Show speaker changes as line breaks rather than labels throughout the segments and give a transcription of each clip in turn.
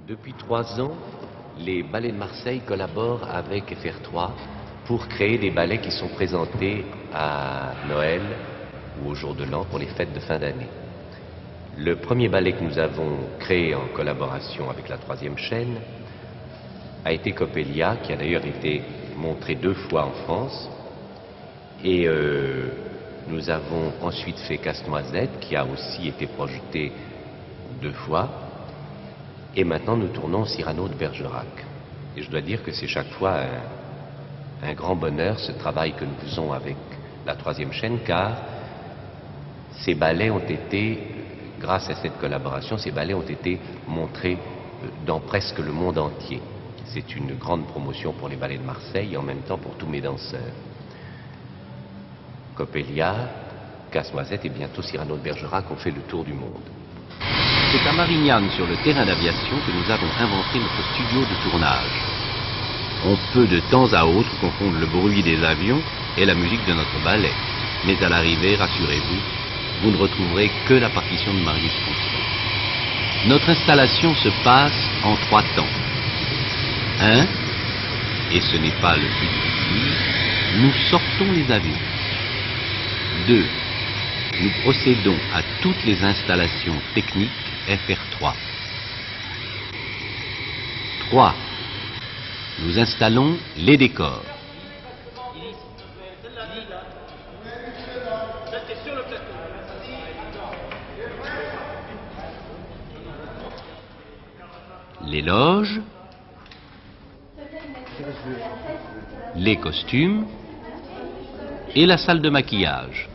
Depuis 3 ans, les ballets de Marseille collaborent avec FR3 pour créer des ballets qui sont présentés à Noël ou au jour de l'an pour les fêtes de fin d'année. Le premier ballet que nous avons créé en collaboration avec la 3e chaîne a été Coppelia, qui a d'ailleurs été montré 2 fois en France. Et nous avons ensuite fait Casse-Noisette, qui a aussi été projeté 2 fois. Et maintenant, nous tournons Cyrano de Bergerac. Et je dois dire que c'est chaque fois un grand bonheur, ce travail que nous faisons avec la 3e chaîne, car ces ballets ont été, grâce à cette collaboration, ces ballets ont été montrés dans presque le monde entier. C'est une grande promotion pour les ballets de Marseille et en même temps pour tous mes danseurs. Coppelia, Casse-Noisette et bientôt Cyrano de Bergerac ont fait le tour du monde.
C'est à Marignane, sur le terrain d'aviation, que nous avons inventé notre studio de tournage. On peut de temps à autre confondre le bruit des avions et la musique de notre ballet. Mais à l'arrivée, rassurez-vous, vous ne retrouverez que la partition de Marius François. Notre installation se passe en 3 temps. 1, et ce n'est pas le plus difficile, nous sortons les avions. 2, nous procédons à toutes les installations techniques FR3. 3, nous installons les décors. Les loges, les costumes et la salle de maquillage.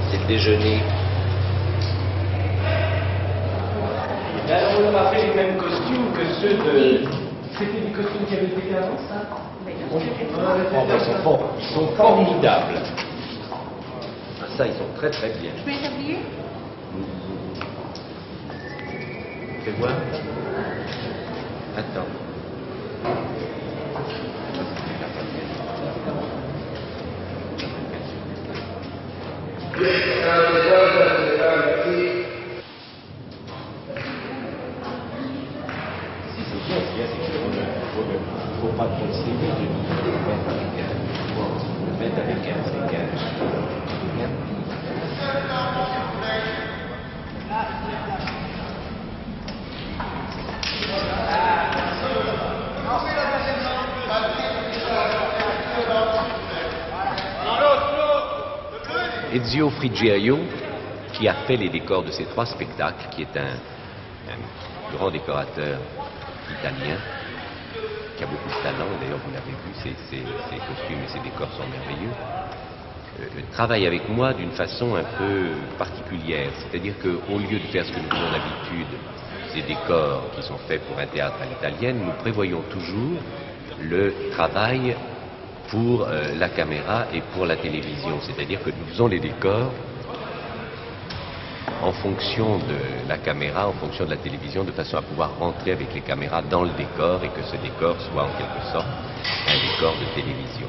C'est le déjeuner.
Alors, on n'a pas fait les mêmes costumes que ceux de... C'était des costumes qui avaient été faits avant, ça?
Ils sont formidables. Ça, ils sont très très bien.
Je peux les oublier?
Fais voir. Attends. Il ne faut pas conseiller de le mettre avec le mettre avec Ezio Frigiaio, qui a fait les décors de ces 3 spectacles, qui est un grand décorateur italien, qui a beaucoup de talent, d'ailleurs vous l'avez vu, ses costumes et ses décors sont merveilleux, travaille avec moi d'une façon un peu particulière, c'est-à-dire qu'au lieu de faire ce que nous faisons d'habitude, ces décors qui sont faits pour un théâtre à l'italienne, nous prévoyons toujours le travail pour la caméra et pour la télévision, c'est-à-dire que nous faisons les décors en fonction de la caméra, en fonction de la télévision, de façon à pouvoir rentrer avec les caméras dans le décor et que ce décor soit en quelque sorte un décor de télévision.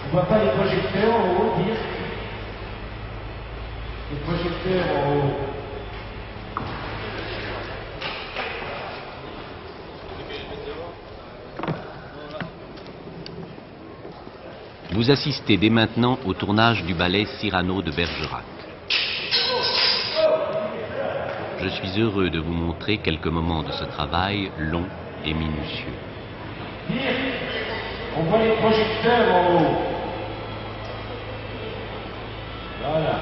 On ne voit pas les projecteurs en haut, dire? Les projecteurs en haut.
Vous assistez dès maintenant au tournage du ballet Cyrano de Bergerac. Je suis heureux de vous montrer quelques moments de ce travail long et minutieux.
On voit les projecteurs en haut. Voilà.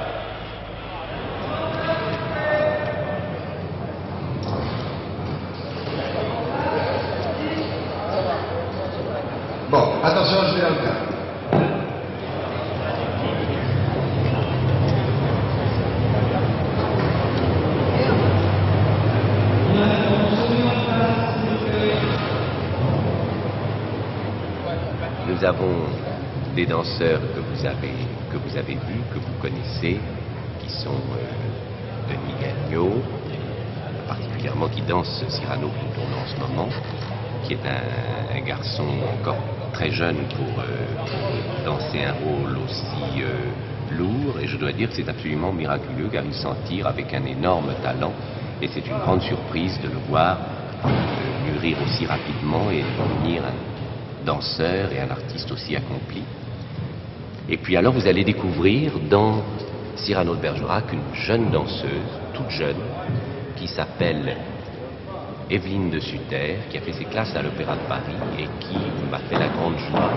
Bon, attention, je vais dans le cas.
Nous avons des danseurs que vous avez vus, que vous connaissez, qui sont Denis Gagnon, particulièrement qui danse Cyrano que nous tournons en ce moment, qui est un garçon encore très jeune pour danser un rôle aussi lourd, et je dois dire que c'est absolument miraculeux car il s'en tire avec un énorme talent, et c'est une grande surprise de le voir mûrir aussi rapidement et devenir un danseur et un artiste aussi accompli. Et puis alors vous allez découvrir dans Cyrano de Bergerac une jeune danseuse, toute jeune, qui s'appelle Evelyne de Sutter, qui a fait ses classes à l'Opéra de Paris et qui m'a fait la grande joie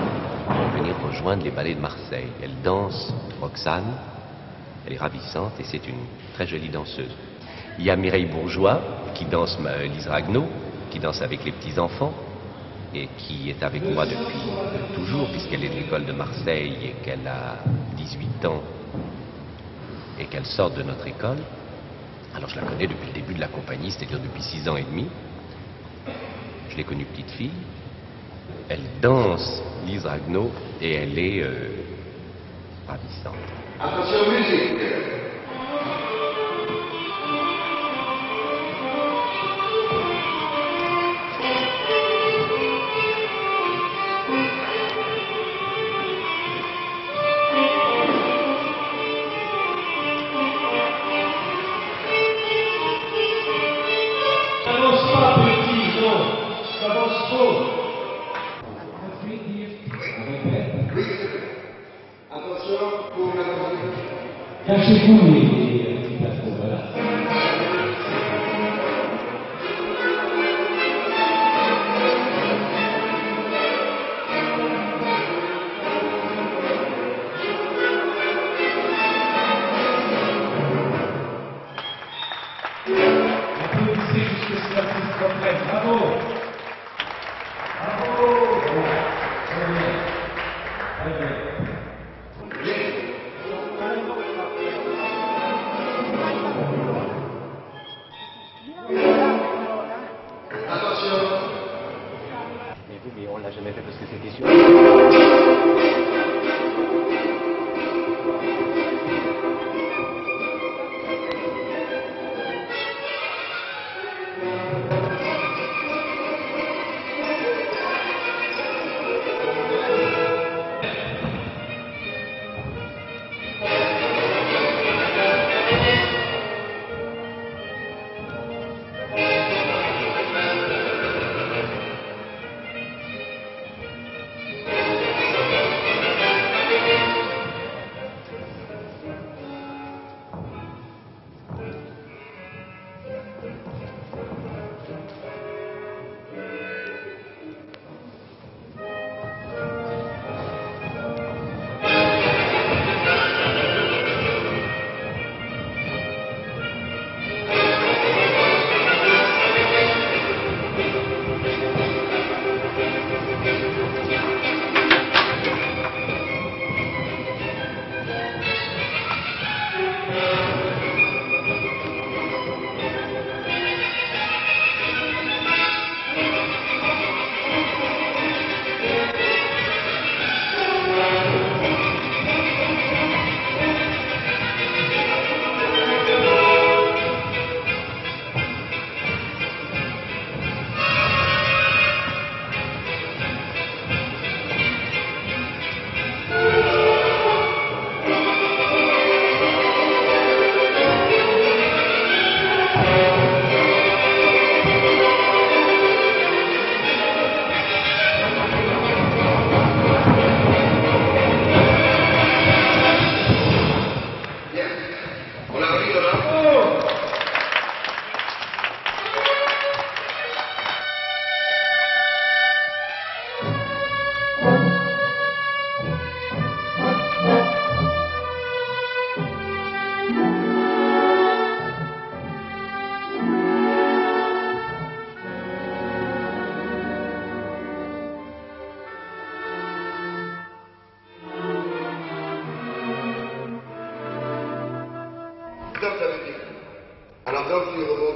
de venir rejoindre les ballets de Marseille. Elle danse Roxane, elle est ravissante et c'est une très jolie danseuse. Il y a Mireille Bourgeois qui danse Lise Ragnaud, qui danse avec les petits-enfants et qui est avec moi depuis toujours puisqu'elle est de l'école de Marseille et qu'elle a 18 ans et qu'elle sort de notre école. Alors je la connais depuis le début de la compagnie, c'est-à-dire depuis 6 ans et demi. Je l'ai connue petite fille. Elle danse Lise Ragnaud et elle est ravissante.
Attention, musique.
Cachez-vous les plateaux, voilà. Applaudissez jusqu'à ce que l'artiste reprenne. Bravo! Bravo! Très bien. Très bien.
Mais on l'a jamais fait parce que c'était sûr.
Christophe, ça veut dire. Alors donc, tu rebondis.